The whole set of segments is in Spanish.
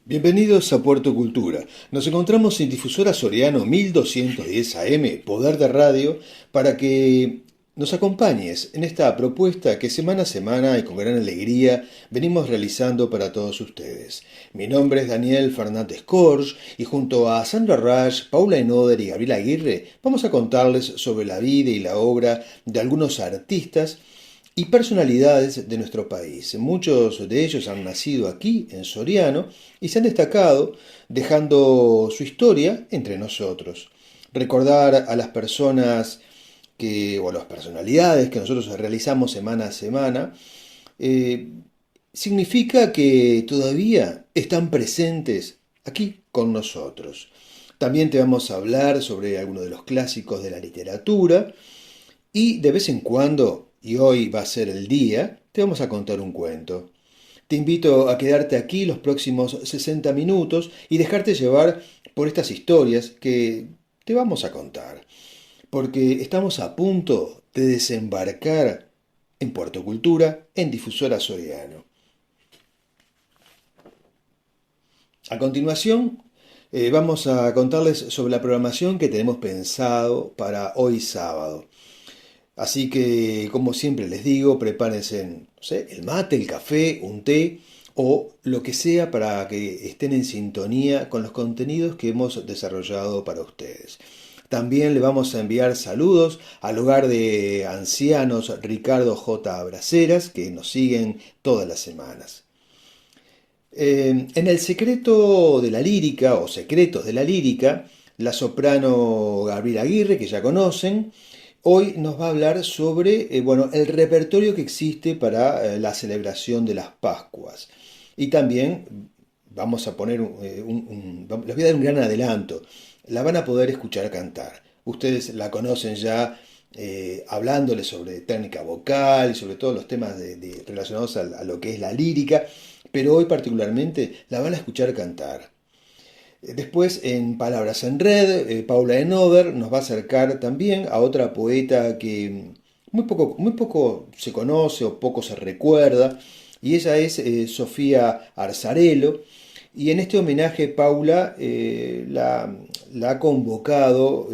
Bienvenidos a Puerto Cultura. Nos encontramos en Difusora Soriano 1210 AM, Poder de Radio, para que nos acompañes en esta propuesta que semana a semana y con gran alegría venimos realizando para todos ustedes. Mi nombre es Daniel Fernández Corж y junto a Sandra Rush, Paula Enoder y Gabriela Aguirre vamos a contarles sobre la vida y la obra de algunos artistas y personalidades de nuestro país. Muchos de ellos han nacido aquí, en Soriano, y se han destacado dejando su historia entre nosotros. Recordar a las personas o a las personalidades que nosotros realizamos semana a semana, eh, significa que todavía están presentes aquí con nosotros. También te vamos a hablar sobre algunos de los clásicos de la literatura, y de vez en cuando, y hoy va a ser el día, te vamos a contar un cuento. Te invito a quedarte aquí los próximos 60 minutos y dejarte llevar por estas historias que te vamos a contar, porque estamos a punto de desembarcar en Puerto Cultura, en Difusora Soriano. A continuación, vamos a contarles sobre la programación que tenemos pensado para hoy sábado. Así que, como siempre les digo, prepárense, no sé, el mate, el café, un té o lo que sea para que estén en sintonía con los contenidos que hemos desarrollado para ustedes. También le vamos a enviar saludos al hogar de ancianos Ricardo J. Braceras, que nos siguen todas las semanas. En el secreto de la lírica o secretos de la lírica, la soprano Gabriela Aguirre, que ya conocen, hoy nos va a hablar sobre bueno, el repertorio que existe para la celebración de las Pascuas. Y también vamos a poner les voy a dar un gran adelanto. La van a poder escuchar cantar. Ustedes la conocen ya hablándoles sobre técnica vocal y sobre todos los temas relacionados a lo que es la lírica, pero hoy particularmente la van a escuchar cantar. Después, en Palabras en Red, Paula Enoder nos va a acercar también a otra poeta que muy poco se conoce o poco se recuerda, y ella es Sofía Arzarello. Y en este homenaje, Paula la ha convocado,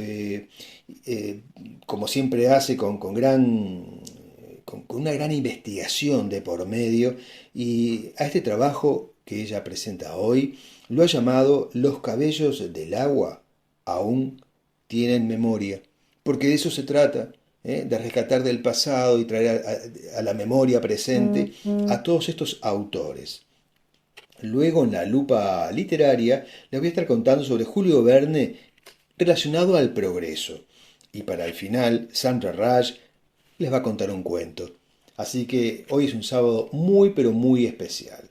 como siempre hace, con una gran investigación de por medio, y a este trabajo que ella presenta hoy lo ha llamado Los cabellos del agua aún tienen memoria, porque de eso se trata, de rescatar del pasado y traer a la memoria presente a todos estos autores. Luego, en la lupa literaria, les voy a estar contando sobre Julio Verne relacionado al progreso. Y para el final, Sandra Rush les va a contar un cuento. Así que hoy es un sábado muy pero muy especial.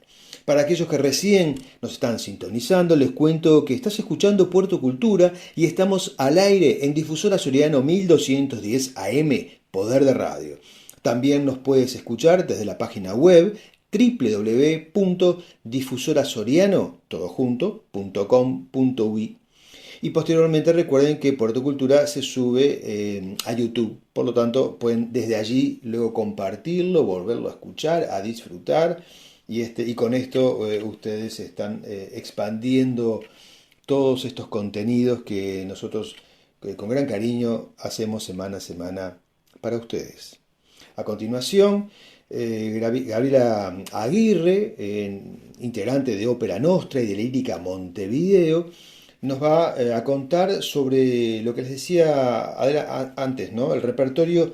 Para aquellos que recién nos están sintonizando, les cuento que estás escuchando Puerto Cultura y estamos al aire en Difusora Soriano 1210 AM, Poder de Radio. También nos puedes escuchar desde la página web www.difusorasoriano.com.uy. Y posteriormente recuerden que Puerto Cultura se sube a YouTube. Por lo tanto, pueden desde allí luego compartirlo, volverlo a escuchar, a disfrutar. Y con esto ustedes están expandiendo todos estos contenidos que nosotros con gran cariño hacemos semana a semana para ustedes. A continuación, Gabriela Aguirre, integrante de Ópera Nostra y de Lírica Montevideo, nos va a contar sobre lo que les decía antes, ¿no? El repertorio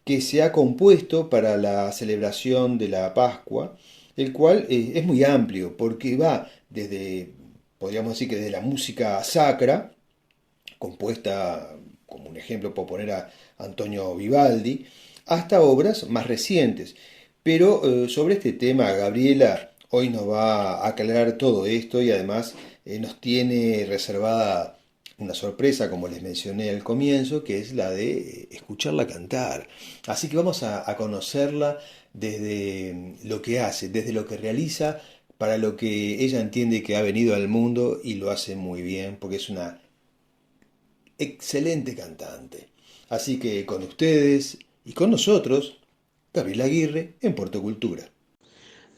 que se ha compuesto para la celebración de la Pascua, el cual es muy amplio porque va desde, podríamos decir que desde la música sacra, compuesta, como un ejemplo puedo poner a Antonio Vivaldi, hasta obras más recientes. Pero sobre este tema, Gabriela hoy nos va a aclarar todo esto y además nos tiene reservada una sorpresa, como les mencioné al comienzo, que es la de escucharla cantar. Así que vamos a conocerla desde lo que hace, desde lo que realiza, para lo que ella entiende que ha venido al mundo y lo hace muy bien, porque es una excelente cantante. Así que con ustedes y con nosotros, Gabriela Aguirre en Puerto Cultura.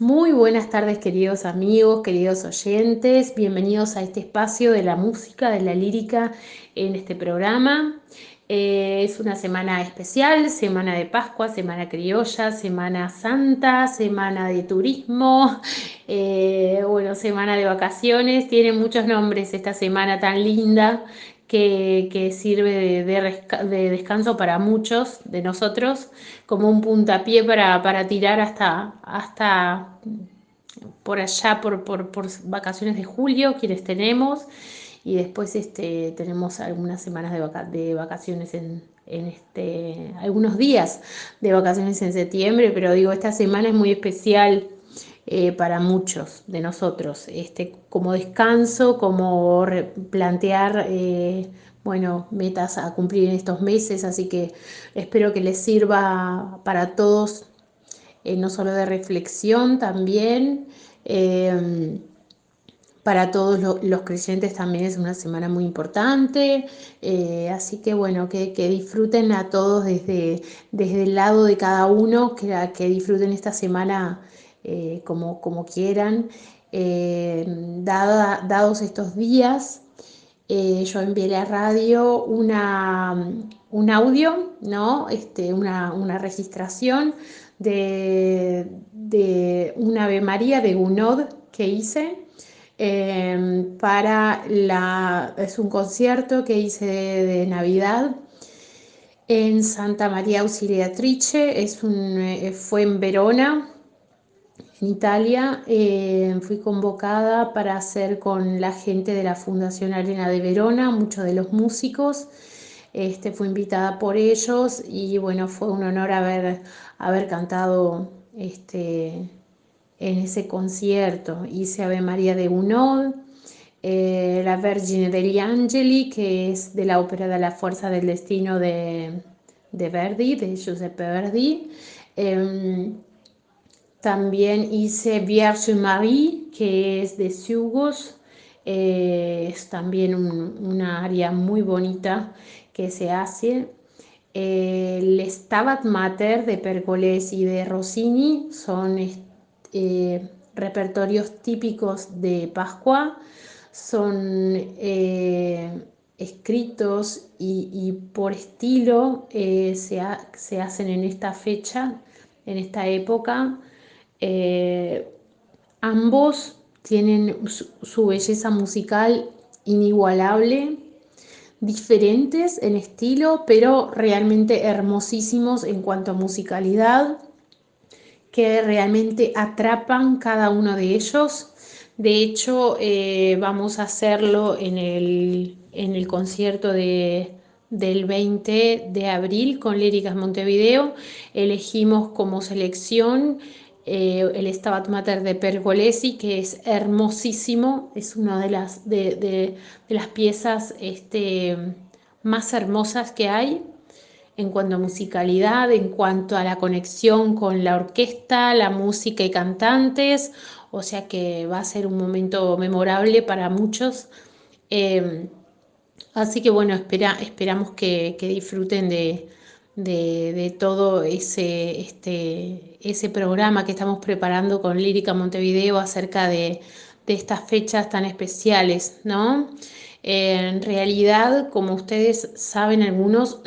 Muy buenas tardes, queridos amigos, queridos oyentes. Bienvenidos a este espacio de la música, de la lírica en este programa. Es una semana especial, semana de Pascua, semana criolla, semana santa, semana de turismo, bueno, semana de vacaciones. Tiene muchos nombres esta semana tan linda que sirve de descanso para muchos de nosotros, como un puntapié para tirar hasta por allá, por vacaciones de julio, quienes tenemos, y después tenemos algunas semanas de vacaciones algunos días de vacaciones en septiembre, pero digo, esta semana es muy especial para muchos de nosotros, como descanso, como plantear, bueno, metas a cumplir en estos meses, así que espero que les sirva para todos, no solo de reflexión también. eh, para todos los creyentes también es una semana muy importante, así que bueno, que disfruten a todos desde el lado de cada uno, que disfruten esta semana como quieran. Dados estos días, yo envié a la radio un audio, ¿no? Una registración de una Ave María de Gounod que hice. Es un concierto que hice de Navidad en Santa María Ausiliatrice. Fue en Verona, en Italia. Fui convocada para hacer con la gente de la Fundación Arena de Verona, muchos de los músicos. Fui invitada por ellos y bueno, fue un honor haber cantado en ese concierto. Hice Ave María de Gounod, la Vergine degli Angeli, que es de la ópera de la Fuerza del Destino de Verdi, de Giuseppe Verdi. Eh, También hice Vierge Marie, que es de Siugos. Es también una área muy bonita que se hace. El Stabat Mater de Pergolesi y de Rossini son repertorios típicos de Pascua. Son escritos y por estilo se hacen en esta fecha, en esta época. Eh, Ambos tienen su belleza musical inigualable, diferentes en estilo, pero realmente hermosísimos en cuanto a musicalidad, que realmente atrapan cada uno de ellos. De hecho, vamos a hacerlo en el concierto del 20 de abril con Líricas Montevideo. Elegimos como selección el Stabat Mater de Pergolesi, que es hermosísimo, es una de las piezas más hermosas que hay en cuanto a musicalidad, en cuanto a la conexión con la orquesta, la música y cantantes, o sea que va a ser un momento memorable para muchos. Eh, Así que bueno, esperamos que disfruten de todo ese programa que estamos preparando con Lírica Montevideo acerca de estas fechas tan especiales, ¿no? En realidad, como ustedes saben algunos,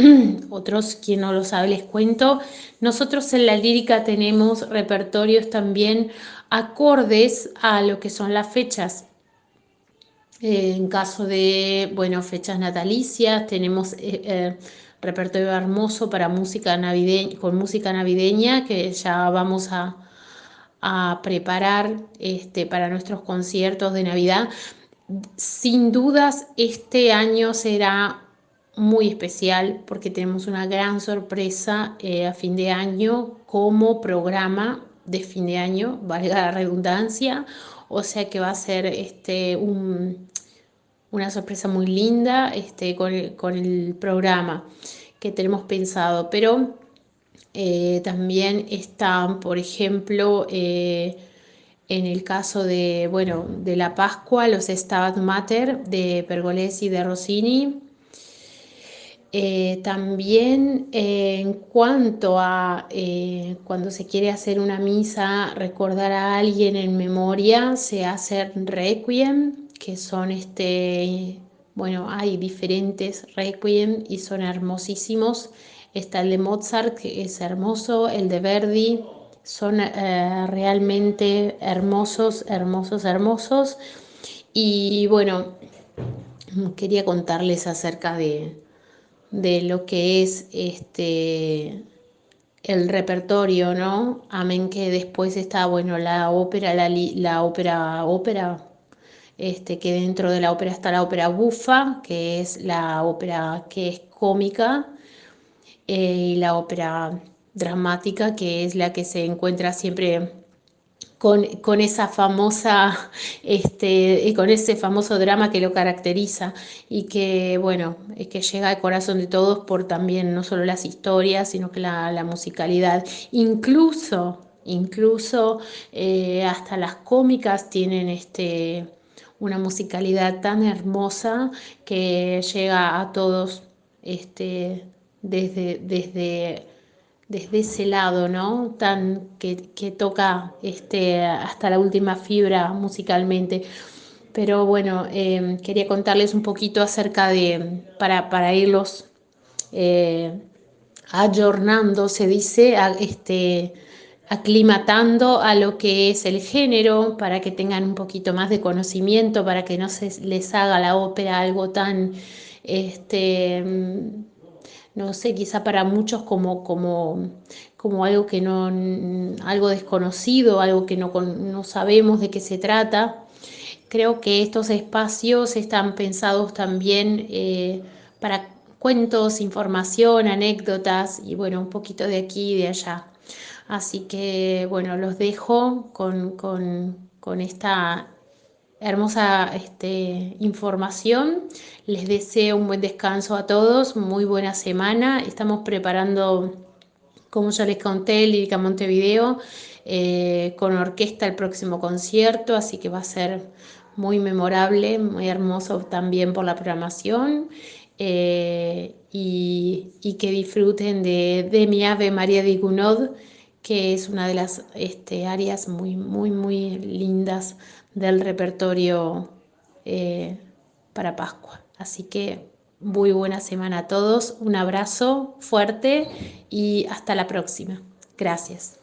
otros quien no lo sabe les cuento, nosotros en la lírica tenemos repertorios también acordes a lo que son las fechas. En caso de, bueno, fechas natalicias, tenemos repertorio hermoso para música navideña, con música navideña que ya vamos a preparar para nuestros conciertos de Navidad. Sin dudas, este año será muy especial porque tenemos una gran sorpresa a fin de año como programa de fin de año, valga la redundancia, o sea que va a ser una sorpresa muy linda con el programa que tenemos pensado, pero también están, por ejemplo, en el caso de, bueno, de la Pascua, los Stabat Mater de Pergolesi y de Rossini. También en cuanto a cuando se quiere hacer una misa, recordar a alguien en memoria, se hace requiem, que son bueno, hay diferentes requiem y son hermosísimos. Está el de Mozart, que es hermoso, el de Verdi, son realmente hermosos, hermosos, hermosos. Y bueno, quería contarles acerca de lo que es el repertorio, ¿no? Amén, que después está, bueno, la ópera, ópera, que dentro de la ópera está la ópera bufa, que es la ópera que es cómica, y la ópera dramática, que es la que se encuentra siempre con esa famosa, con ese famoso drama que lo caracteriza y que, bueno, es que llega al corazón de todos por también no solo las historias, sino que la musicalidad. Incluso hasta las cómicas tienen una musicalidad tan hermosa que llega a todos desde desde ese lado, ¿no? Tan que toca hasta la última fibra musicalmente. Pero bueno, quería contarles un poquito acerca para irlos eh, ayornando, se dice, aclimatando a lo que es el género, para que tengan un poquito más de conocimiento, para que no se les haga la ópera algo tan, este, no sé, quizá para muchos como algo que no, algo desconocido, algo que no sabemos de qué se trata. Creo que estos espacios están pensados también para cuentos, información, anécdotas y bueno, un poquito de aquí y de allá. Así que bueno, los dejo con esta hermosa información. Les deseo un buen descanso a todos, muy buena semana. Estamos preparando, como ya les conté, Lírica Montevideo, con orquesta el próximo concierto, así que va a ser muy memorable, muy hermoso también por la programación. Y que disfruten de mi Ave María de Gounod, que es una de las áreas muy, muy, muy lindas del repertorio eh, para Pascua. Así que muy buena semana a todos, un abrazo fuerte y hasta la próxima. Gracias.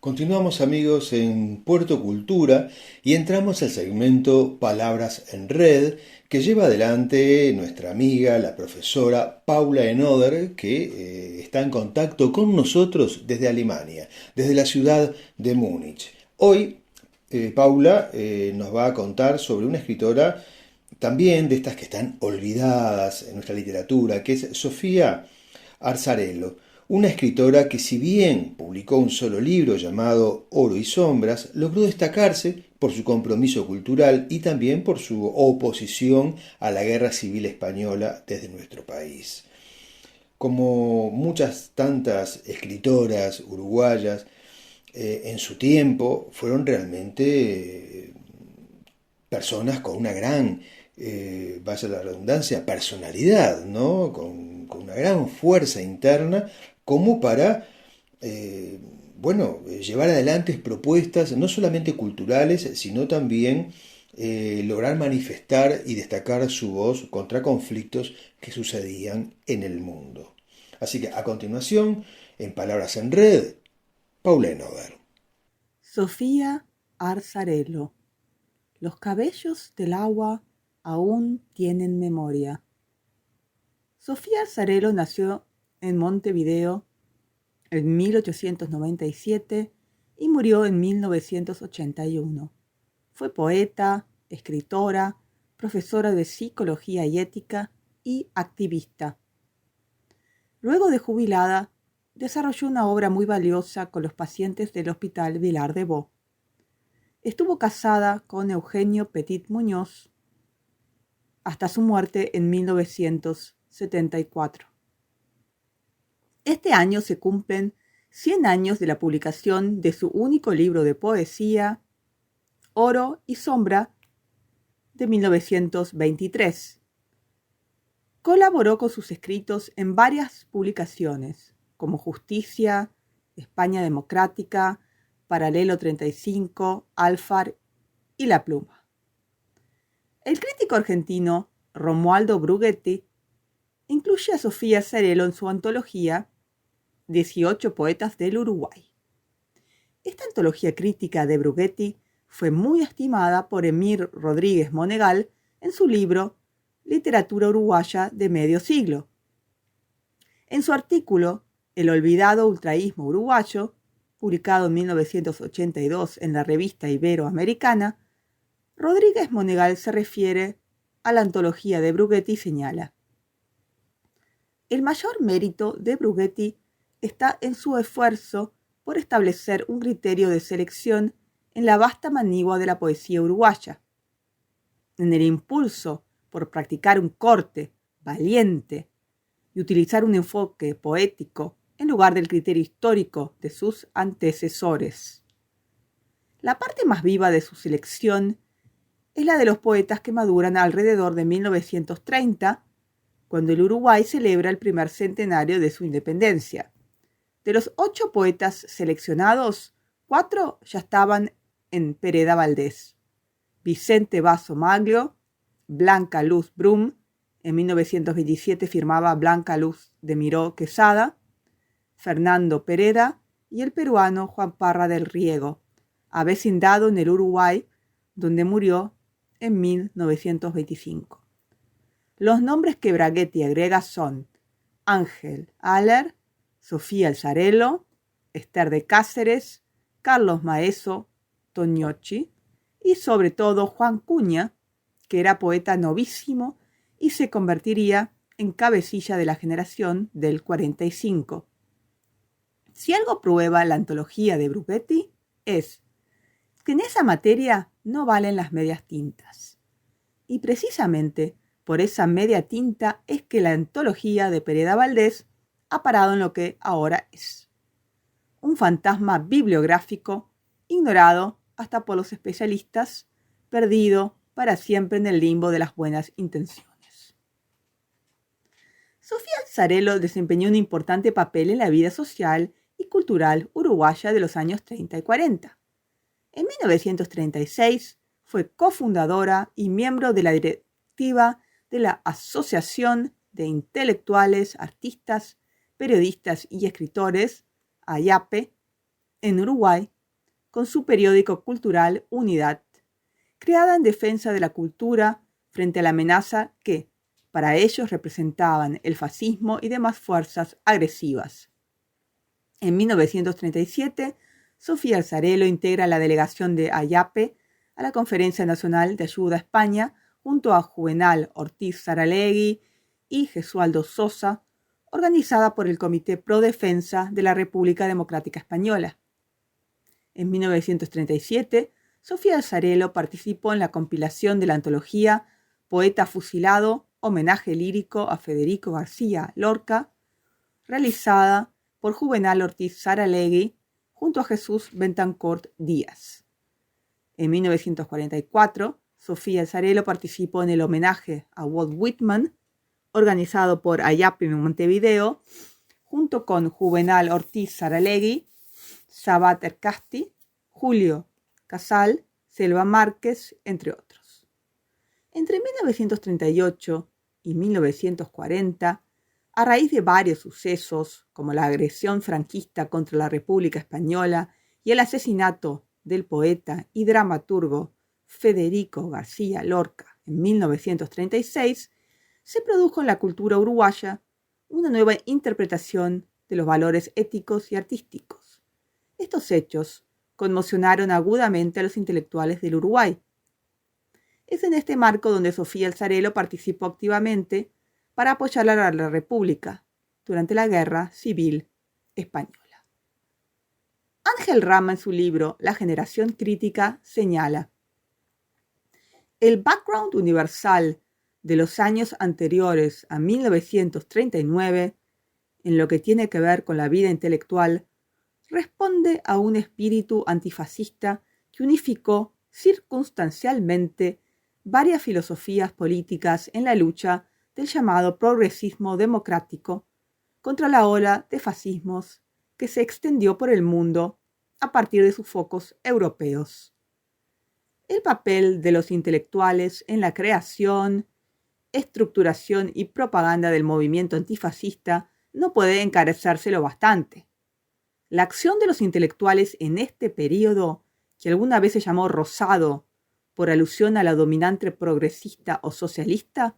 Continuamos amigos en Puerto Cultura y entramos al segmento Palabras en Red que lleva adelante nuestra amiga, la profesora Paula Enoder, que está en contacto con nosotros desde Alemania, desde la ciudad de Múnich. Hoy Paula nos va a contar sobre una escritora también de estas que están olvidadas en nuestra literatura, que es Sofía Arzarello, una escritora que si bien publicó un solo libro llamado Oro y Sombras, logró destacarse por su compromiso cultural y también por su oposición a la Guerra Civil Española desde nuestro país. Como muchas tantas escritoras uruguayas, en su tiempo fueron realmente personas con una gran, vaya la redundancia, personalidad, ¿no? Con una gran fuerza interna como para, llevar adelante propuestas no solamente culturales, sino también lograr manifestar y destacar su voz contra conflictos que sucedían en el mundo. Así que a continuación, en Palabras en Red, Paula Enoder. Sofía Arzarello. Los cabellos del agua aún tienen memoria. Sofía Arzarello nació en Montevideo en 1897 y murió en 1981. Fue poeta, escritora, profesora de psicología y ética y activista. Luego de jubilada, desarrolló una obra muy valiosa con los pacientes del Hospital Vilar de Bo. Estuvo casada con Eugenio Petit Muñoz hasta su muerte en 1974. Este año se cumplen 100 años de la publicación de su único libro de poesía, Oro y Sombra, de 1923. Colaboró con sus escritos en varias publicaciones, como Justicia, España Democrática, Paralelo 35, Alfar y La Pluma. El crítico argentino Romualdo Brughetti incluye a Sofía Arzarello en su antología 18 poetas del Uruguay. Esta antología crítica de Brughetti fue muy estimada por Emir Rodríguez Monegal en su libro Literatura Uruguaya de Medio Siglo. En su artículo El olvidado ultraísmo uruguayo, publicado en 1982 en la revista Iberoamericana, Rodríguez Monegal se refiere a la antología de Brughetti y señala: el mayor mérito de Brughetti está en su esfuerzo por establecer un criterio de selección en la vasta manigua de la poesía uruguaya, en el impulso por practicar un corte valiente y utilizar un enfoque poético en lugar del criterio histórico de sus antecesores. La parte más viva de su selección es la de los poetas que maduran alrededor de 1930, cuando el Uruguay celebra el primer centenario de su independencia. De los 8 poetas seleccionados, 4 ya estaban en Pereda Valdés: Vicente Basso Maglio, Blanca Luz Brum, en 1927 firmaba Blanca Luz de Miró Quesada, Fernando Pereda y el peruano Juan Parra del Riego, avecindado en el Uruguay, donde murió en 1925. Los nombres que Brughetti agrega son Ángel Aller, Sofía Arzarello, Esther de Cáceres, Carlos Maeso, Tognocchi y sobre todo Juan Cuña, que era poeta novísimo y se convertiría en cabecilla de la generación del 45. Si algo prueba la antología de Brughetti es que en esa materia no valen las medias tintas. Y precisamente por esa media tinta es que la antología de Pereda Valdés ha parado en lo que ahora es un fantasma bibliográfico ignorado hasta por los especialistas, perdido para siempre en el limbo de las buenas intenciones. Sofía Arzarello desempeñó un importante papel en la vida social y cultural uruguaya de los años 30 y 40. En 1936 fue cofundadora y miembro de la directiva de la Asociación de Intelectuales, Artistas, Periodistas y Escritores, AIAPE, en Uruguay, con su periódico cultural Unidad, creada en defensa de la cultura frente a la amenaza que, para ellos, representaban el fascismo y demás fuerzas agresivas. En 1937, Sofía Alzarello integra la delegación de AYAPE a la Conferencia Nacional de Ayuda a España junto a Juvenal Ortiz Saralegui y Gesualdo Sosa, organizada por el Comité Pro Defensa de la República Democrática Española. En 1937, Sofía Alzarello participó en la compilación de la antología Poeta fusilado, homenaje lírico a Federico García Lorca, realizada por Juvenal Ortiz Saralegui junto a Jesús Bentancort Díaz. En 1944, Sofía Alzarello participó en el homenaje a Walt Whitman, organizado por AYAPE en Montevideo, junto con Juvenal Ortiz Saralegui, Sabat Ercasti, Julio Casal, Selva Márquez, entre otros. Entre 1938 y 1940, a raíz de varios sucesos, como la agresión franquista contra la República Española y el asesinato del poeta y dramaturgo Federico García Lorca en 1936, se produjo en la cultura uruguaya una nueva interpretación de los valores éticos y artísticos. Estos hechos conmocionaron agudamente a los intelectuales del Uruguay. Es en este marco donde Sofía Alzarello participó activamente para apoyar a la República durante la Guerra Civil Española. Ángel Rama, en su libro La generación crítica, señala: el background universal de los años anteriores a 1939, en lo que tiene que ver con la vida intelectual, responde a un espíritu antifascista que unificó circunstancialmente varias filosofías políticas en la lucha del llamado progresismo democrático contra la ola de fascismos que se extendió por el mundo a partir de sus focos europeos. El papel de los intelectuales en la creación, estructuración y propaganda del movimiento antifascista no puede encarecérselo bastante. La acción de los intelectuales en este período, que alguna vez se llamó rosado por alusión a la dominante progresista o socialista,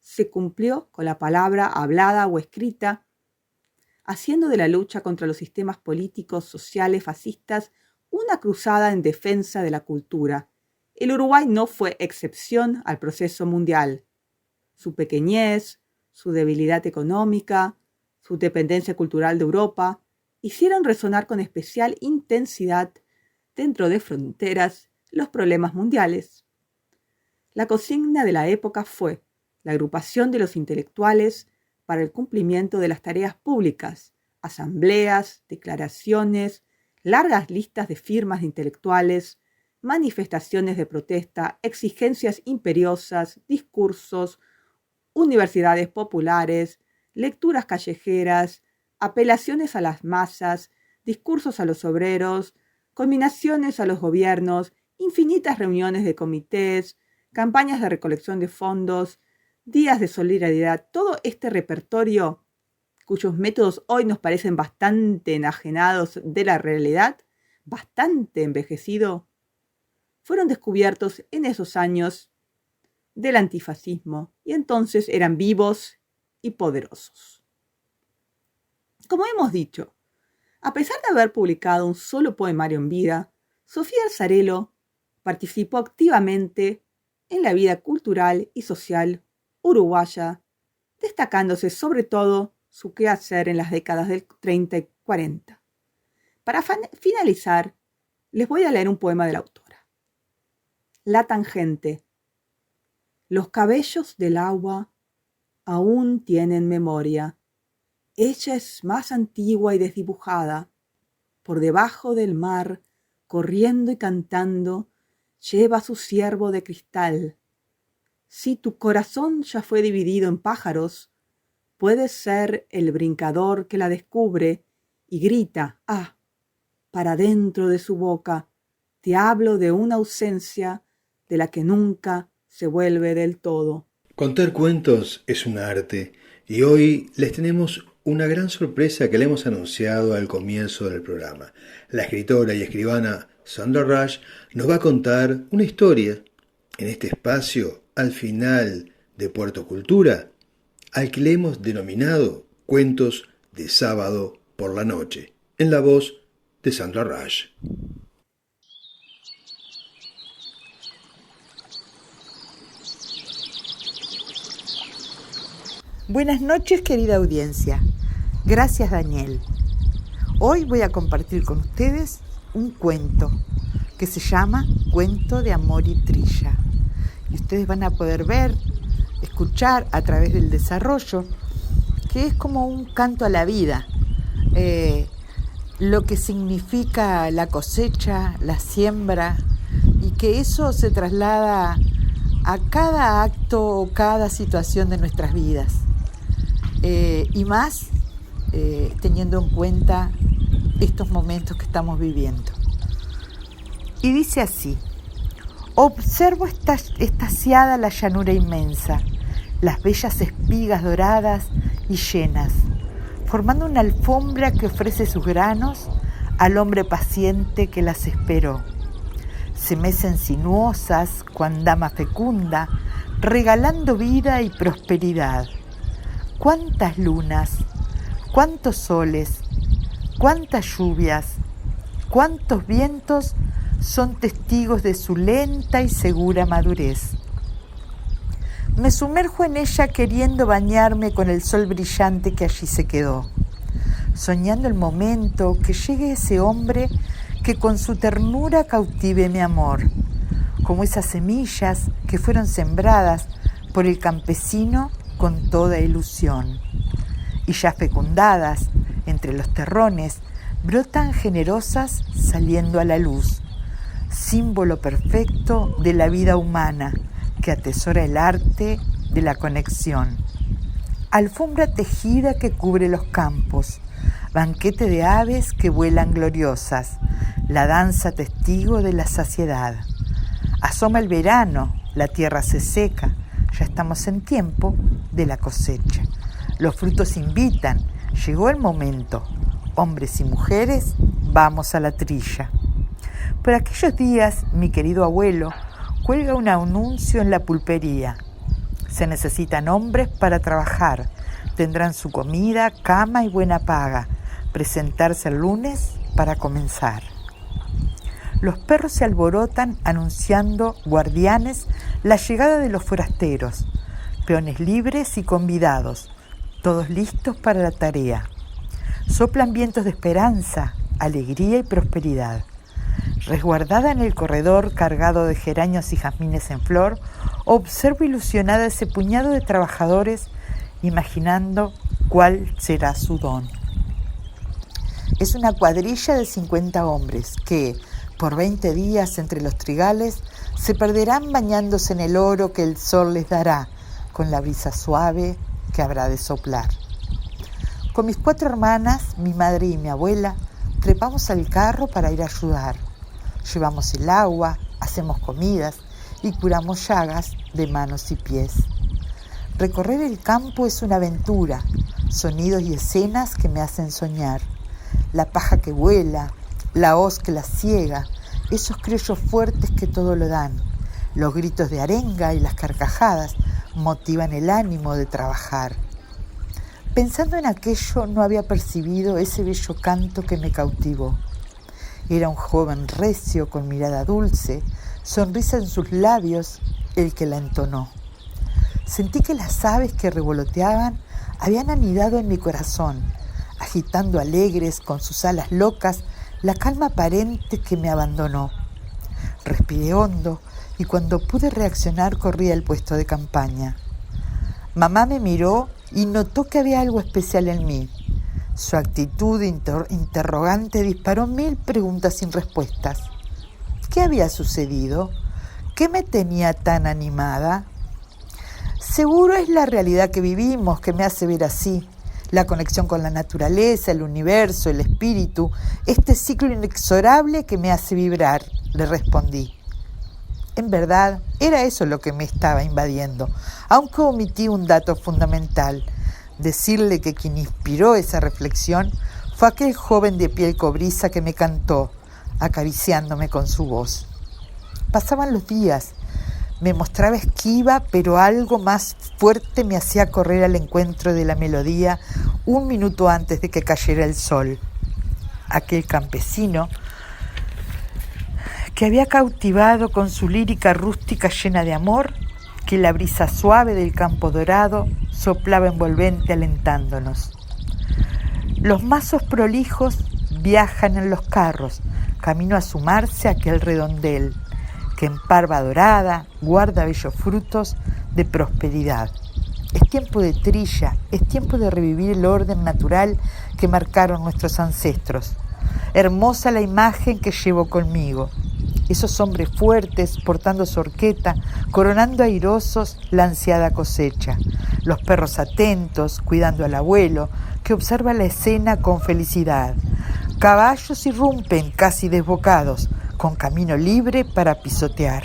se cumplió con la palabra hablada o escrita, haciendo de la lucha contra los sistemas políticos sociales fascistas una cruzada en defensa de la cultura. El Uruguay no fue excepción al proceso mundial. Su pequeñez, su debilidad económica, su dependencia cultural de Europa, hicieron resonar con especial intensidad dentro de fronteras los problemas mundiales. La consigna de la época fue la agrupación de los intelectuales para el cumplimiento de las tareas públicas, asambleas, declaraciones, largas listas de firmas de intelectuales, manifestaciones de protesta, exigencias imperiosas, discursos, universidades populares, lecturas callejeras, apelaciones a las masas, discursos a los obreros, conminaciones a los gobiernos, infinitas reuniones de comités, campañas de recolección de fondos, días de solidaridad. Todo este repertorio, cuyos métodos hoy nos parecen bastante enajenados de la realidad, bastante envejecido, fueron descubiertos en esos años del antifascismo y entonces eran vivos y poderosos. Como hemos dicho, a pesar de haber publicado un solo poemario en vida, Sofía Alzarello participó activamente en la vida cultural y social uruguaya, destacándose sobre todo su quehacer en las décadas del 30 y 40. Para finalizar, les voy a leer un poema de la autora. La tangente. Los cabellos del agua aún tienen memoria. Ella es más antigua y desdibujada. Por debajo del mar, corriendo y cantando, lleva su ciervo de cristal. Si tu corazón ya fue dividido en pájaros, puedes ser el brincador que la descubre y grita, ¡ah!, para dentro de su boca. Te hablo de una ausencia de la que nunca se vuelve del todo. Contar cuentos es un arte y hoy les tenemos una gran sorpresa que le hemos anunciado al comienzo del programa. La escritora y escribana Sandra Rush nos va a contar una historia en este espacio al final de Puerto Cultura, al que le hemos denominado Cuentos de Sábado por la Noche, en la voz de Sandra Rush. Buenas noches, querida audiencia. Gracias, Daniel. Hoy voy a compartir con ustedes un cuento que se llama Cuento de Amor y Trilla. Y ustedes van a poder ver, escuchar a través del desarrollo que es como un canto a la vida, lo que significa la cosecha, la siembra, y que eso se traslada a cada acto o cada situación de nuestras vidas. Y más teniendo en cuenta estos momentos que estamos viviendo. Y dice así: observo extasiada la llanura inmensa, las bellas espigas doradas y llenas, formando una alfombra que ofrece sus granos al hombre paciente que las esperó. Se mecen sinuosas, cuan dama fecunda, regalando vida y prosperidad. Cuántas lunas, cuántos soles, cuántas lluvias, cuántos vientos son testigos de su lenta y segura madurez. Me sumerjo en ella queriendo bañarme con el sol brillante que allí se quedó, soñando el momento que llegue ese hombre que con su ternura cautive mi amor, como esas semillas que fueron sembradas por el campesino con toda ilusión, y ya fecundadas entre los terrones, brotan generosas saliendo a la luz, símbolo perfecto de la vida humana que atesora el arte de la conexión. Alfombra tejida que cubre los campos, banquete de aves que vuelan gloriosas, la danza testigo de la saciedad. Asoma el verano, la tierra se seca, ya estamos en tiempo de la cosecha. Los frutos invitan, llegó el momento. Hombres y mujeres, vamos a la trilla. Por aquellos días, mi querido abuelo cuelga un anuncio en la pulpería. Se necesitan hombres para trabajar. Tendrán su comida, cama y buena paga. Presentarse el lunes para comenzar. Los perros se alborotan anunciando, guardianes, la llegada de los forasteros, peones libres y convidados, todos listos para la tarea. Soplan vientos de esperanza, alegría y prosperidad. Resguardada en el corredor cargado de geranios y jazmines en flor, observo ilusionada ese puñado de trabajadores, imaginando cuál será su don. Es una cuadrilla de 50 hombres que, por 20 días entre los trigales, se perderán bañándose en el oro que el sol les dará, con la brisa suave que habrá de soplar. Con mis 4 hermanas, mi madre y mi abuela, trepamos al carro para ir a ayudar. Llevamos el agua, hacemos comidas y curamos llagas de manos y pies. Recorrer el campo es una aventura, sonidos y escenas que me hacen soñar. La paja que vuela, la hoz que la ciega, esos criollos fuertes que todo lo dan, los gritos de arenga y las carcajadas motivan el ánimo de trabajar. Pensando en aquello, no había percibido ese bello canto que me cautivó. Era un joven recio con mirada dulce, sonrisa en sus labios, el que la entonó. Sentí que las aves que revoloteaban habían anidado en mi corazón, agitando alegres con sus alas locas la calma aparente que me abandonó. Respiré hondo y cuando pude reaccionar corrí al puesto de campaña. Mamá me miró y notó que había algo especial en mí. Su actitud interrogante disparó 1000 preguntas sin respuestas. ¿Qué había sucedido? ¿Qué me tenía tan animada? Seguro es la realidad que vivimos que me hace ver así. La conexión con la naturaleza, el universo, el espíritu, este ciclo inexorable que me hace vibrar, le respondí. En verdad, era eso lo que me estaba invadiendo, aunque omití un dato fundamental. Decirle que quien inspiró esa reflexión fue aquel joven de piel cobriza que me cantó, acariciándome con su voz. Pasaban los días, me mostraba esquiva, pero algo más fuerte me hacía correr al encuentro de la melodía 1 minuto antes de que cayera el sol. Aquel campesino que había cautivado con su lírica rústica llena de amor, que la brisa suave del campo dorado soplaba envolvente alentándonos. Los mazos prolijos viajan en los carros, camino a sumarse a aquel redondel, que en parva dorada guarda bellos frutos de prosperidad. Es tiempo de trilla, es tiempo de revivir el orden natural que marcaron nuestros ancestros. Hermosa la imagen que llevo conmigo. Esos hombres fuertes portando su horqueta, coronando airosos la ansiada cosecha. Los perros atentos, cuidando al abuelo, que observa la escena con felicidad. Caballos irrumpen casi desbocados, con camino libre para pisotear.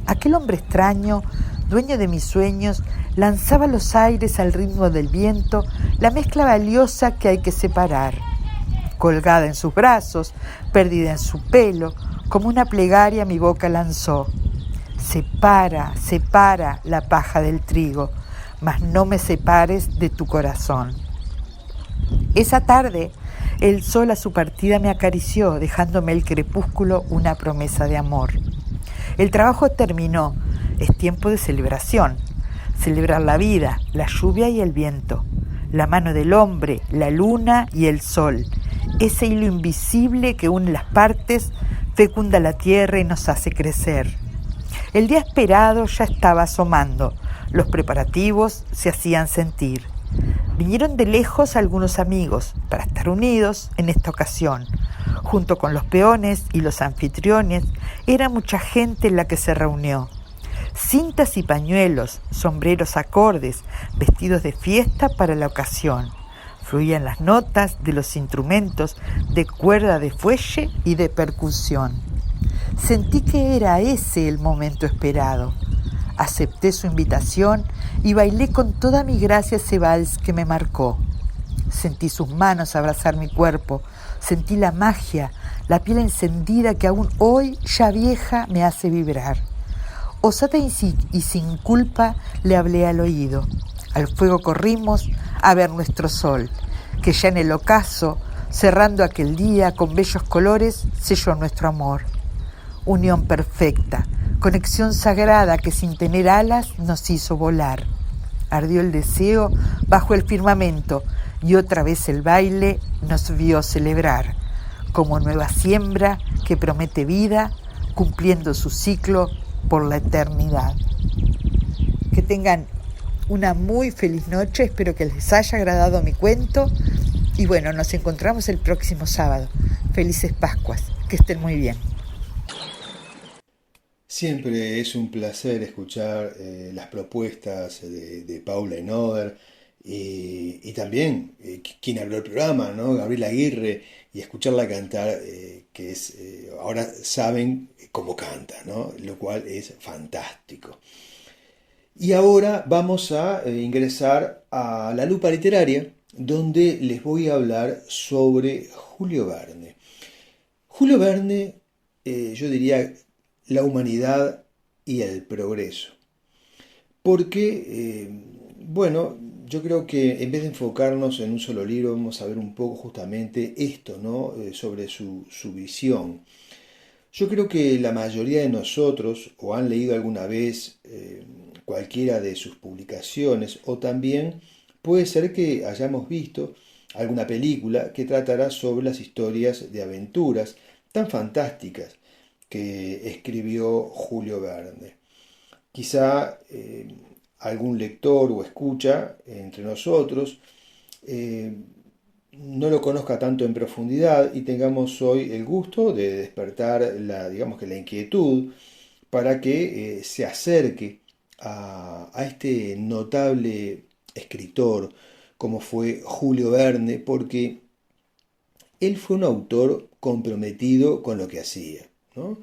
Aquel hombre extraño, dueño de mis sueños, lanzaba los aires al ritmo del viento, la mezcla valiosa que hay que separar. Colgada en sus brazos, perdida en su pelo, como una plegaria mi boca lanzó. Separa, separa la paja del trigo, mas no me separes de tu corazón. Esa tarde, el sol a su partida me acarició, dejándome el crepúsculo una promesa de amor. El trabajo terminó, es tiempo de celebración. Celebrar la vida, la lluvia y el viento, la mano del hombre, la luna y el sol, ese hilo invisible que une las partes, fecunda la tierra y nos hace crecer. El día esperado ya estaba asomando, los preparativos se hacían sentir. Vinieron de lejos algunos amigos para estar unidos en esta ocasión. Junto con los peones y los anfitriones, era mucha gente la que se reunió. Cintas y pañuelos, sombreros acordes, vestidos de fiesta para la ocasión. Fluían las notas de los instrumentos de cuerda de fuelle y de percusión. Sentí que era ese el momento esperado. Acepté su invitación y bailé con toda mi gracia ese vals que me marcó. Sentí sus manos abrazar mi cuerpo, sentí la magia, la piel encendida que aún hoy, ya vieja, me hace vibrar. Osada y sin culpa le hablé al oído. Al fuego corrimos a ver nuestro sol, que ya en el ocaso, cerrando aquel día con bellos colores, selló nuestro amor. Unión perfecta, conexión sagrada que sin tener alas nos hizo volar. Ardió el deseo bajo el firmamento y otra vez el baile nos vio celebrar, como nueva siembra que promete vida, cumpliendo su ciclo por la eternidad. Que tengan una muy feliz noche, espero que les haya agradado mi cuento y bueno, nos encontramos el próximo sábado. Felices Pascuas, que estén muy bien. Siempre es un placer escuchar las propuestas de Paula Enoder y también quien abrió el programa, ¿no? Gabriela Aguirre, y escucharla cantar, que es, ahora saben cómo canta, ¿no? Lo cual es fantástico. Y ahora vamos a ingresar a la lupa literaria, donde les voy a hablar sobre Julio Verne. Julio Verne, yo diría, la humanidad y el progreso. Porque, bueno, yo creo que en vez de enfocarnos en un solo libro, vamos a ver un poco justamente esto, ¿no? Sobre su visión. Yo creo que la mayoría de nosotros o han leído alguna vez cualquiera de sus publicaciones, o también puede ser que hayamos visto alguna película que tratará sobre las historias de aventuras tan fantásticas que escribió Julio Verne. Quizá algún lector o escucha entre nosotros no lo conozca tanto en profundidad y tengamos hoy el gusto de despertar digamos que la inquietud para que se acerque a este notable escritor como fue Julio Verne, porque él fue un autor comprometido con lo que hacía, ¿no?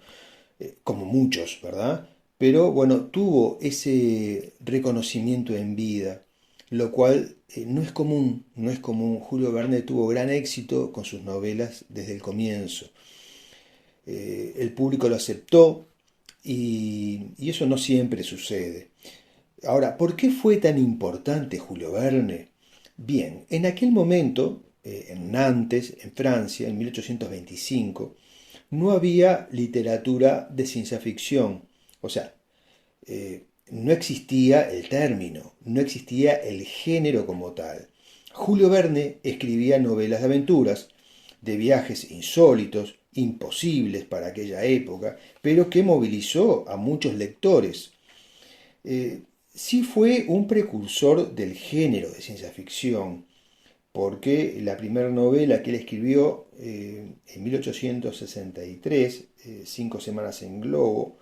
Como muchos, ¿verdad? Pero bueno, tuvo ese reconocimiento en vida, lo cual no es común, no es común. Julio Verne tuvo gran éxito con sus novelas desde el comienzo. el público lo aceptó y eso no siempre sucede. Ahora, ¿por qué fue tan importante Julio Verne? Bien, en aquel momento, en Nantes, en Francia, en 1825, no había literatura de ciencia ficción. O sea, no existía el término, no existía el género como tal. Julio Verne escribía novelas de aventuras, de viajes insólitos, imposibles para aquella época, pero que movilizó a muchos lectores. Sí fue un precursor del género de ciencia ficción, porque la primera novela que él escribió en 1863, Cinco semanas en globo,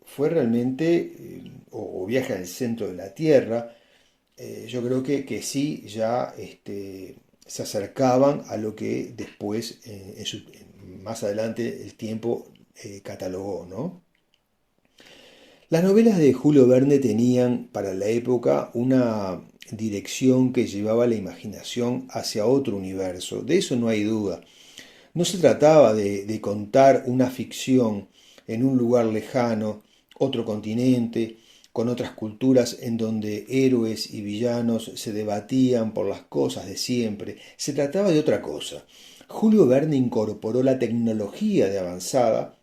fue realmente, o Viaje al centro de la Tierra. Yo creo que sí, ya se acercaban a lo que después, más adelante, el tiempo catalogó, ¿no? Las novelas de Julio Verne tenían para la época una dirección que llevaba la imaginación hacia otro universo, de eso no hay duda. No se trataba de contar una ficción en un lugar lejano, otro continente, con otras culturas en donde héroes y villanos se debatían por las cosas de siempre. Se trataba de otra cosa. Julio Verne incorporó la tecnología de avanzada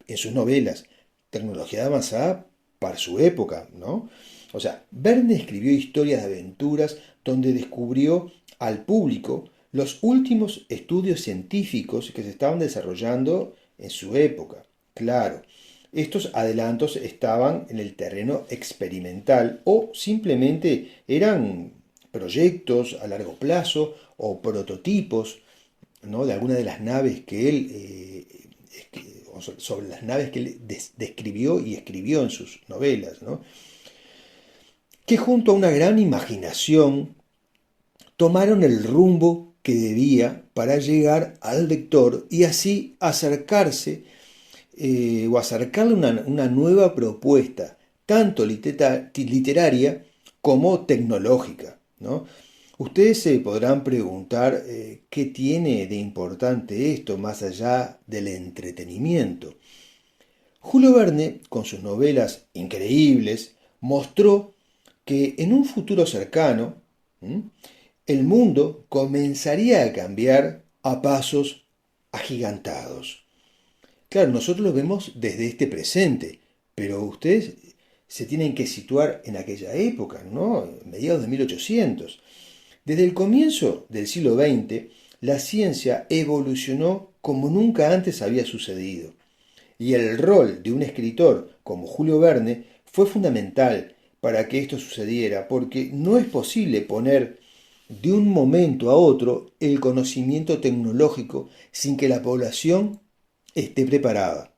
en sus novelas, tecnología de avanzada para su época, ¿no? O sea, Verne escribió historias de aventuras donde descubrió al público los últimos estudios científicos que se estaban desarrollando en su época. Claro, estos adelantos estaban en el terreno experimental o simplemente eran proyectos a largo plazo o prototipos, ¿no?, de alguna de las naves que él, sobre las naves que él describió y escribió en sus novelas, ¿no?, que junto a una gran imaginación tomaron el rumbo que debía para llegar al lector y así acercarse o acercarle una nueva propuesta, tanto literaria como tecnológica, ¿no? Ustedes se podrán preguntar qué tiene de importante esto más allá del entretenimiento. Julio Verne, con sus novelas increíbles, mostró que en un futuro cercano, el mundo comenzaría a cambiar a pasos agigantados. Claro, nosotros lo vemos desde este presente, pero ustedes se tienen que situar en aquella época, ¿no? Mediados de 1800. Desde el comienzo del siglo XX, la ciencia evolucionó como nunca antes había sucedido. Y el rol de un escritor como Julio Verne fue fundamental para que esto sucediera, porque no es posible poner de un momento a otro el conocimiento tecnológico sin que la población esté preparada.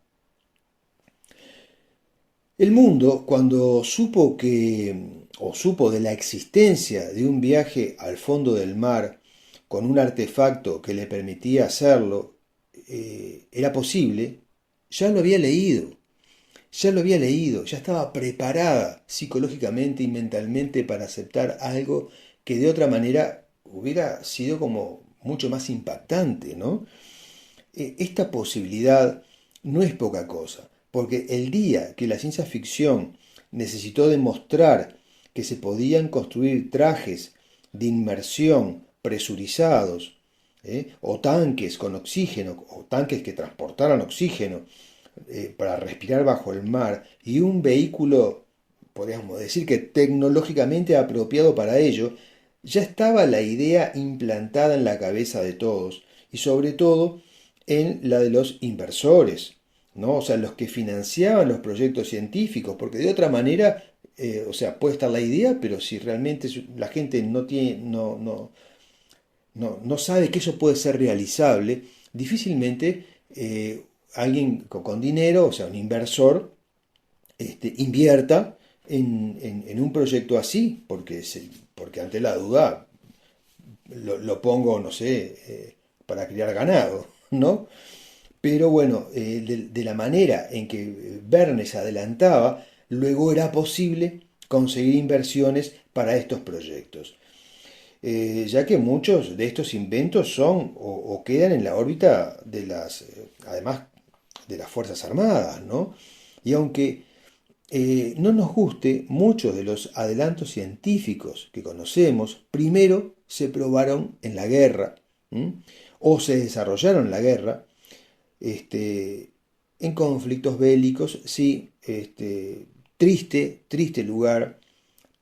El mundo, cuando supo de la existencia de un viaje al fondo del mar con un artefacto que le permitía hacerlo, era posible, ya lo había leído, ya estaba preparada psicológicamente y mentalmente para aceptar algo que de otra manera hubiera sido como mucho más impactante, ¿no? Esta posibilidad no es poca cosa, porque el día que la ciencia ficción necesitó demostrar que se podían construir trajes de inmersión presurizados, o tanques con oxígeno, o tanques que transportaran oxígeno para respirar bajo el mar, y un vehículo, podríamos decir que tecnológicamente apropiado para ello, ya estaba la idea implantada en la cabeza de todos, y sobre todo en la de los inversores, ¿no? O sea, los que financiaban los proyectos científicos, porque de otra manera, o sea, puede estar la idea, pero si realmente la gente no sabe que eso puede ser realizable, difícilmente alguien con dinero, o sea, un inversor, invierta en un proyecto así, porque ante la duda lo pongo, no sé, para criar ganado, ¿no? Pero bueno, de la manera en que Verne se adelantaba, luego era posible conseguir inversiones para estos proyectos. ya que muchos de estos inventos son o quedan en la órbita de además de las Fuerzas Armadas, ¿no? Y aunque no nos guste, muchos de los adelantos científicos que conocemos primero se probaron en la guerra, ¿m? O se desarrollaron en la guerra, en conflictos bélicos, sí, triste lugar,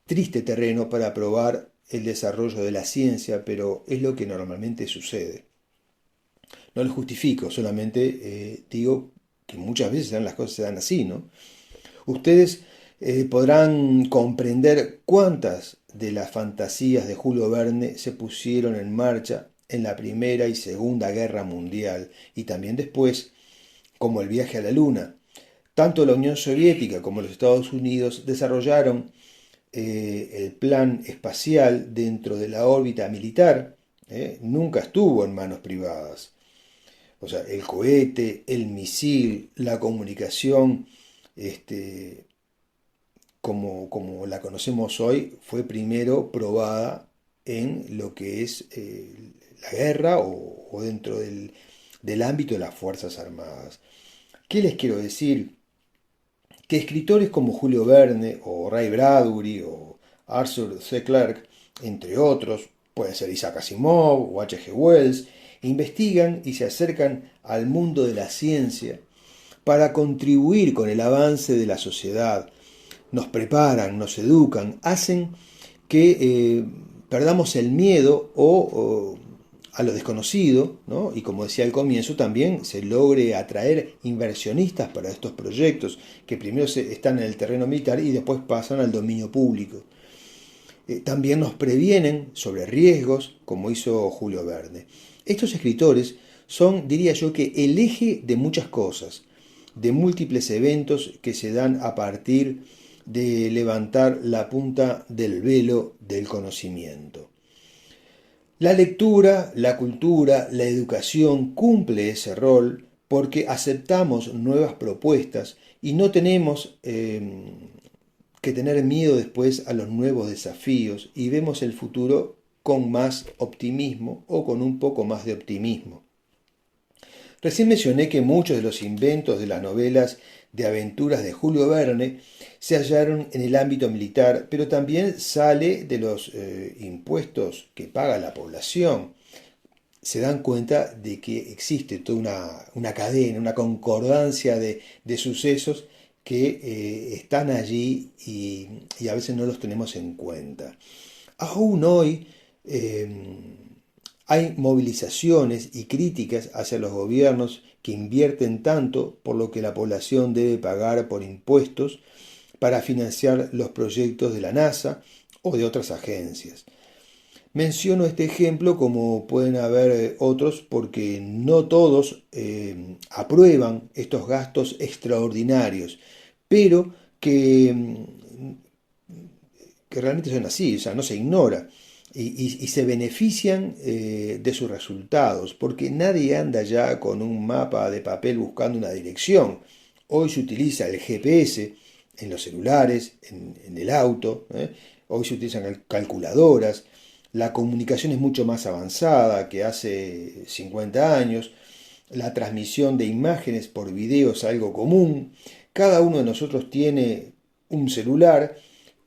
triste terreno para probar el desarrollo de la ciencia, pero es lo que normalmente sucede. No lo justifico, solamente digo que muchas veces las cosas se dan así, ¿no? Ustedes podrán comprender cuántas de las fantasías de Julio Verne se pusieron en marcha en la Primera y Segunda Guerra Mundial y también después, como el viaje a la Luna. Tanto la Unión Soviética como los Estados Unidos desarrollaron el plan espacial dentro de la órbita militar, nunca estuvo en manos privadas. O sea, el cohete, el misil, la comunicación, como la conocemos hoy, fue primero probada en lo que es la guerra o dentro del ámbito de las Fuerzas Armadas. ¿Qué les quiero decir? Que escritores como Julio Verne o Ray Bradbury o Arthur C. Clarke, entre otros, pueden ser Isaac Asimov o H.G. Wells, investigan y se acercan al mundo de la ciencia para contribuir con el avance de la sociedad. Nos preparan, nos educan, hacen que perdamos el miedo a lo desconocido, ¿no? Y como decía al comienzo, también se logre atraer inversionistas para estos proyectos que primero están en el terreno militar y después pasan al dominio público. También nos previenen sobre riesgos, como hizo Julio Verne. Estos escritores son, diría yo, que el eje de muchas cosas, de múltiples eventos que se dan a partir de levantar la punta del velo del conocimiento. La lectura, la cultura, la educación cumple ese rol porque aceptamos nuevas propuestas y no tenemos que tener miedo después a los nuevos desafíos y vemos el futuro con más optimismo o con un poco más de optimismo. Recién mencioné que muchos de los inventos de las novelas de aventuras de Julio Verne se hallaron en el ámbito militar, pero también sale de los impuestos que paga la población. Se dan cuenta de que existe toda una cadena, una concordancia de sucesos que están allí y a veces no los tenemos en cuenta. Aún hoy hay movilizaciones y críticas hacia los gobiernos que invierten tanto por lo que la población debe pagar por impuestos para financiar los proyectos de la NASA o de otras agencias. Menciono este ejemplo como pueden haber otros porque no todos aprueban estos gastos extraordinarios, pero que realmente son así, o sea, no se ignora. Y se benefician de sus resultados, porque nadie anda ya con un mapa de papel buscando una dirección. Hoy se utiliza el GPS en los celulares, en el auto, hoy se utilizan calculadoras, la comunicación es mucho más avanzada que hace 50 años, la transmisión de imágenes por video es algo común, cada uno de nosotros tiene un celular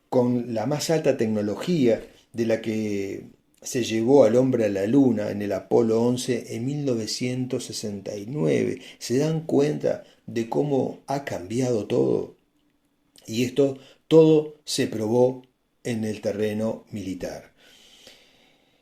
con la más alta tecnología de la que se llevó al hombre a la luna en el Apolo 11 en 1969. ¿Se dan cuenta de cómo ha cambiado todo? Y esto todo se probó en el terreno militar.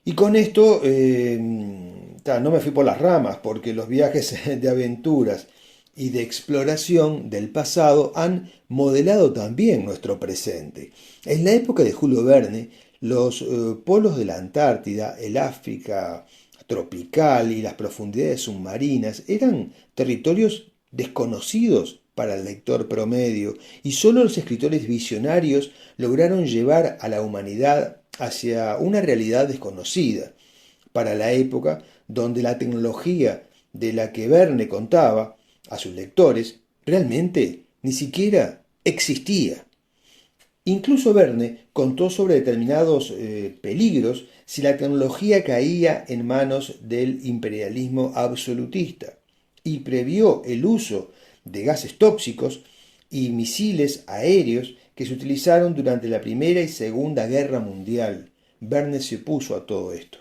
Y con esto no me fui por las ramas, porque los viajes de aventuras y de exploración del pasado han modelado también nuestro presente. En la época de Julio Verne, los polos de la Antártida, el África tropical y las profundidades submarinas eran territorios desconocidos para el lector promedio y solo los escritores visionarios lograron llevar a la humanidad hacia una realidad desconocida para la época donde la tecnología de la que Verne contaba a sus lectores realmente ni siquiera existía. Incluso Verne contó sobre determinados peligros si la tecnología caía en manos del imperialismo absolutista y previó el uso de gases tóxicos y misiles aéreos que se utilizaron durante la Primera y Segunda Guerra Mundial. Verne se opuso a todo esto.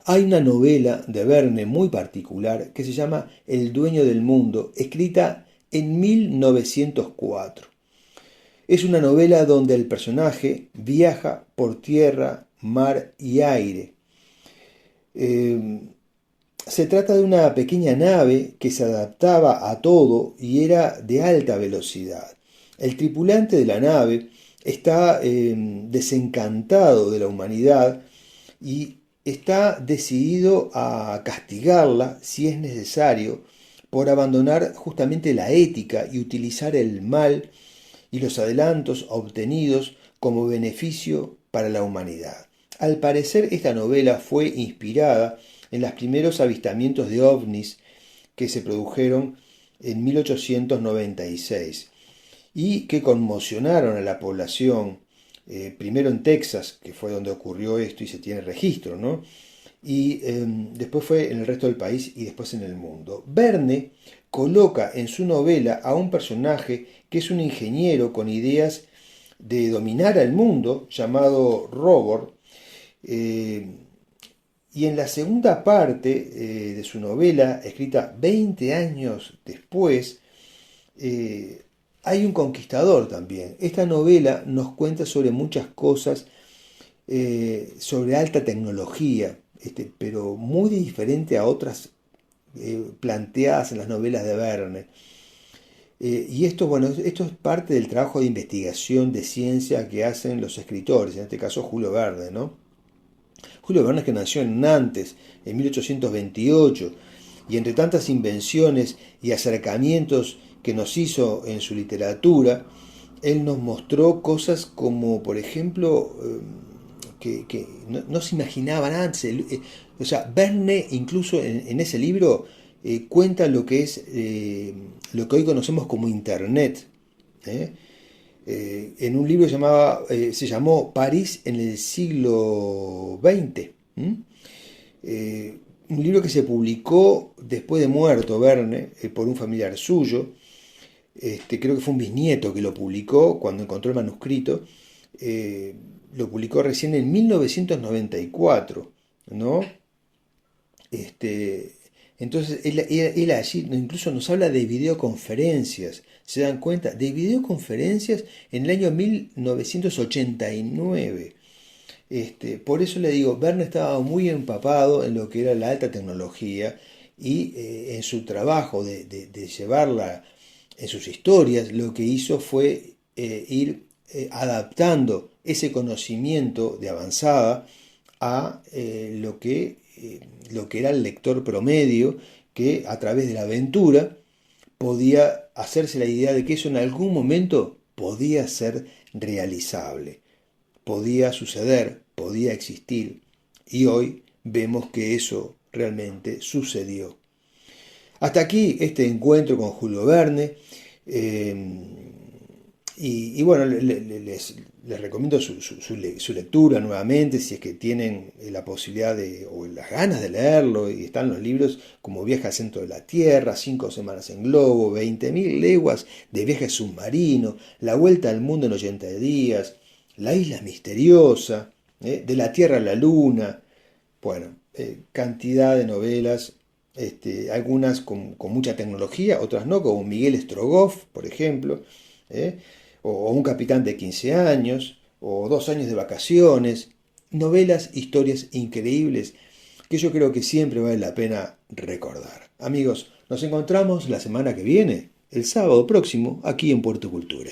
Hay una novela de Verne muy particular que se llama El dueño del mundo, escrita en 1904. Es una novela donde el personaje viaja por tierra, mar y aire. Se trata de una pequeña nave que se adaptaba a todo y era de alta velocidad. El tripulante de la nave está desencantado de la humanidad y está decidido a castigarla si es necesario por abandonar justamente la ética y utilizar el mal y los adelantos obtenidos como beneficio para la humanidad. Al parecer, esta novela fue inspirada en los primeros avistamientos de ovnis que se produjeron en 1896 y que conmocionaron a la población, primero en Texas, que fue donde ocurrió esto y se tiene registro, ¿no? Y después fue en el resto del país y después en el mundo. Verne coloca en su novela a un personaje que es un ingeniero con ideas de dominar al mundo, llamado Robert, y en la segunda parte de su novela, escrita 20 años después, hay un conquistador también. Esta novela nos cuenta sobre muchas cosas, sobre alta tecnología, pero muy diferente a otras planteadas en las novelas de Verne. Y esto, bueno, esto es parte del trabajo de investigación de ciencia que hacen los escritores, en este caso Julio Verne, ¿no? Julio Verne, que nació en Nantes en 1828, y entre tantas invenciones y acercamientos que nos hizo en su literatura, él nos mostró cosas como, por ejemplo, que no se imaginaban antes. O sea, Verne incluso en ese libro cuenta lo que es lo que hoy conocemos como Internet. En un libro se llamó París en el siglo XX. Un libro que se publicó después de muerto Verne por un familiar suyo. Creo que fue un bisnieto que lo publicó cuando encontró el manuscrito. Lo publicó recién en 1994, ¿no? Entonces él allí incluso nos habla de videoconferencias. ¿Se dan cuenta? De videoconferencias en el año 1989. Por eso le digo, Verne estaba muy empapado en lo que era la alta tecnología y en su trabajo de llevarla en sus historias, lo que hizo fue ir adaptando ese conocimiento de avanzada a lo que era el lector promedio, que a través de la aventura podía hacerse la idea de que eso en algún momento podía ser realizable, podía suceder, podía existir, y hoy vemos que eso realmente sucedió. Hasta aquí este encuentro con Julio Verne, y bueno, les recomiendo su lectura nuevamente, si es que tienen la posibilidad o las ganas de leerlo, y están los libros como Viaje al centro de la Tierra, 5 semanas en globo, 20.000 leguas de viaje submarino, La vuelta al mundo en 80 días, La isla misteriosa, De la Tierra a la Luna, bueno, cantidad de novelas, algunas con mucha tecnología, otras no, como Miguel Strogoff, por ejemplo, o Un capitán de 15 años, o 2 años de vacaciones, novelas, historias increíbles que yo creo que siempre vale la pena recordar. Amigos, nos encontramos la semana que viene, el sábado próximo, aquí en Puerto Cultura.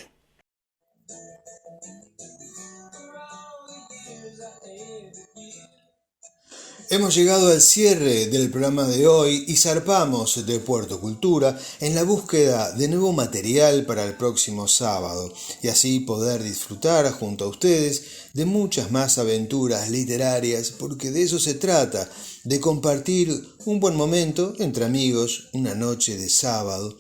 Hemos llegado al cierre del programa de hoy y zarpamos de Puerto Cultura en la búsqueda de nuevo material para el próximo sábado y así poder disfrutar junto a ustedes de muchas más aventuras literarias, porque de eso se trata, de compartir un buen momento entre amigos, una noche de sábado,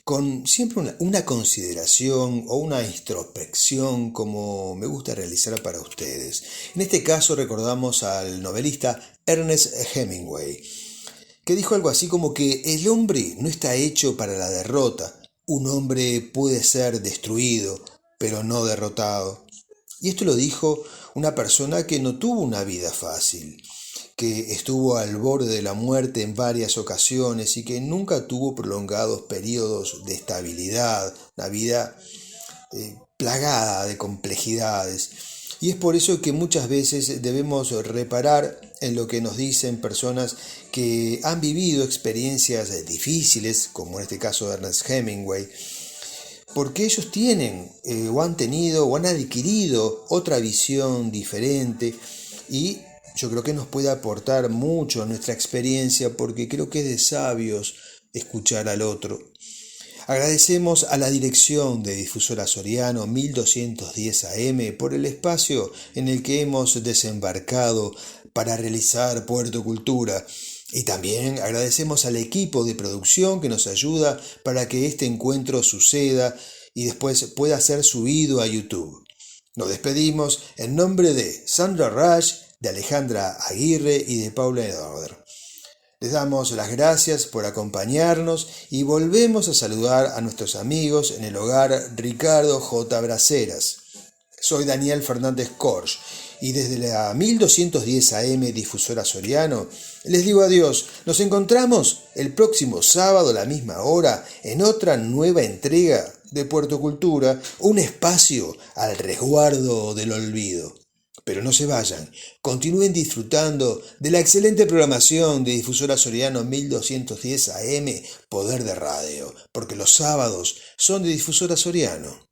con siempre una consideración o una introspección como me gusta realizar para ustedes. En este caso recordamos al novelista Ernest Hemingway, que dijo algo así como que el hombre no está hecho para la derrota. Un hombre puede ser destruido, pero no derrotado. Y esto lo dijo una persona que no tuvo una vida fácil, que estuvo al borde de la muerte en varias ocasiones y que nunca tuvo prolongados periodos de estabilidad, una vida plagada de complejidades. Y es por eso que muchas veces debemos reparar en lo que nos dicen personas que han vivido experiencias difíciles, como en este caso de Ernest Hemingway, porque ellos tienen o han tenido o han adquirido otra visión diferente, y yo creo que nos puede aportar mucho a nuestra experiencia, porque creo que es de sabios escuchar al otro. Agradecemos a la dirección de Difusora Soriano 1210 AM por el espacio en el que hemos desembarcado para realizar Puerto Cultura. Y también agradecemos al equipo de producción que nos ayuda para que este encuentro suceda y después pueda ser subido a YouTube. Nos despedimos en nombre de Sandra Rush, de Alejandra Aguirre y de Paula Ederer. Les damos las gracias por acompañarnos y volvemos a saludar a nuestros amigos en el hogar Ricardo J. Braceras. Soy Daniel Fernández Corch y desde la 1210 AM Difusora Soriano les digo adiós. Nos encontramos el próximo sábado a la misma hora en otra nueva entrega de Puerto Cultura, un espacio al resguardo del olvido. Pero no se vayan, continúen disfrutando de la excelente programación de Difusora Soriano 1210 AM, Poder de Radio, porque los sábados son de Difusora Soriano.